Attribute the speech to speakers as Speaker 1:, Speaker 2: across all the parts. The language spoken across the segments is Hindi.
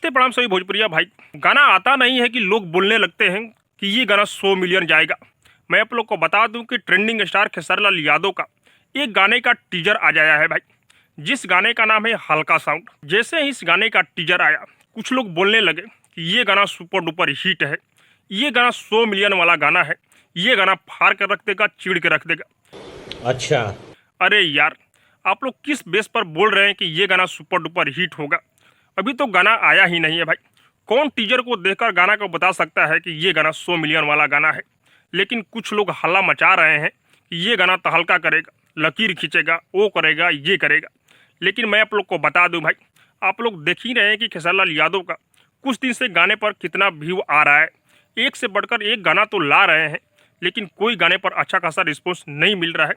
Speaker 1: नमस्ते प्रणाम सभी भोजपुरिया भाई। गाना आता नहीं है कि लोग बोलने लगते हैं कि ये गाना 100 मिलियन जाएगा। मैं आप लोग को बता दूं कि ट्रेंडिंग स्टार खेसारी लाल यादव का एक गाने का टीजर आ जाया है भाई, जिस गाने का नाम है हल्का साउंड। जैसे ही इस गाने का टीजर आया, कुछ लोग बोलने लगे कि ये गाना सुपर डुपर हिट है, ये गाना 100 मिलियन वाला गाना है, ये गाना फाड़ कर रख देगा, चीड़ के रख देगा।
Speaker 2: अच्छा,
Speaker 1: अरे यार, आप लोग किस बेस पर बोल रहे हैं कि ये गाना सुपर डुपर हिट होगा? अभी तो गाना आया ही नहीं है भाई। कौन टीजर को देखकर गाना को बता सकता है कि ये गाना 100 मिलियन वाला गाना है? लेकिन कुछ लोग हल्ला मचा रहे हैं कि ये गाना तहलका करेगा, लकीर खींचेगा, वो करेगा, ये करेगा। लेकिन मैं आप लोग को बता दूं भाई, आप लोग देख ही रहे हैं कि खेसारी लाल यादव का कुछ दिन से गाने पर कितना व्यू आ रहा है। एक से बढ़कर एक गाना तो ला रहे हैं, लेकिन कोई गाने पर अच्छा खासा रिस्पॉन्स नहीं मिल रहा है।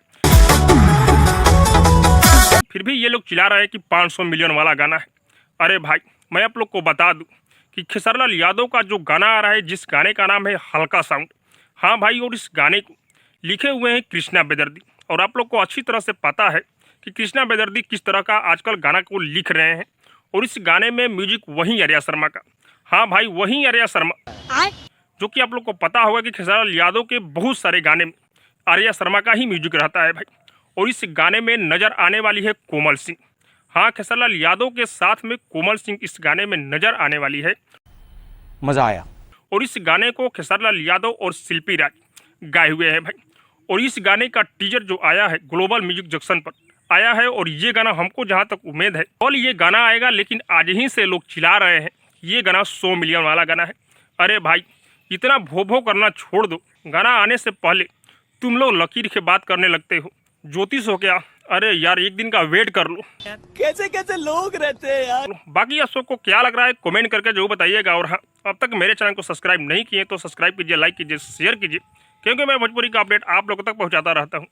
Speaker 1: फिर भी ये लोग चिल्ला रहे हैं कि 500 मिलियन वाला गाना है। अरे भाई, मैं आप लोग को बता दूं कि खेसारी लाल यादव का जो गाना आ रहा है, जिस गाने का नाम है हल्का साउंड, हाँ भाई, और इस गाने को लिखे हुए हैं कृष्णा बेदर्दी। और आप लोग को अच्छी तरह से पता है कि कृष्णा बेदर्दी किस तरह का आजकल गाना को लिख रहे हैं। और इस गाने में म्यूजिक वही आर्या शर्मा का, हाँ भाई, वही आर्या शर्मा, जो कि आप लोग को पता होगा कि खेसारी लाल यादव के बहुत सारे गाने में आर्या शर्मा का ही म्यूजिक रहता है भाई। और इस गाने में नजर आने वाली है कोमल सिंह। हाँ, खेसारी लाल यादव के साथ में कोमल सिंह इस गाने में नजर आने वाली है।
Speaker 2: मजा आया।
Speaker 1: और इस गाने को खेसारी लाल यादव और शिल्पी राज गाए हुए हैं भाई। और इस गाने का टीजर जो आया है ग्लोबल म्यूजिक जंक्शन पर आया है। और ये गाना हमको जहाँ तक उम्मीद है और ये गाना आएगा, लेकिन आज ही से लोग चिल्ला रहे हैं ये गाना 100 मिलियन वाला गाना है। अरे भाई, इतना भो भो करना छोड़ दो। गाना आने से पहले तुम लोग लकीर की बात करने लगते हो, ज्योतिष हो क्या? अरे यार, एक दिन का वेट कर लो।
Speaker 2: कैसे कैसे लोग रहते हैं यार।
Speaker 1: बाकी आप सबको क्या लग रहा है कमेंट करके जरूर बताइएगा। और हाँ, अब तक मेरे चैनल को सब्सक्राइब नहीं किए तो सब्सक्राइब कीजिए, लाइक कीजिए, शेयर कीजिए, क्योंकि मैं भोजपुरी का अपडेट आप लोगों तक पहुंचाता रहता हूं।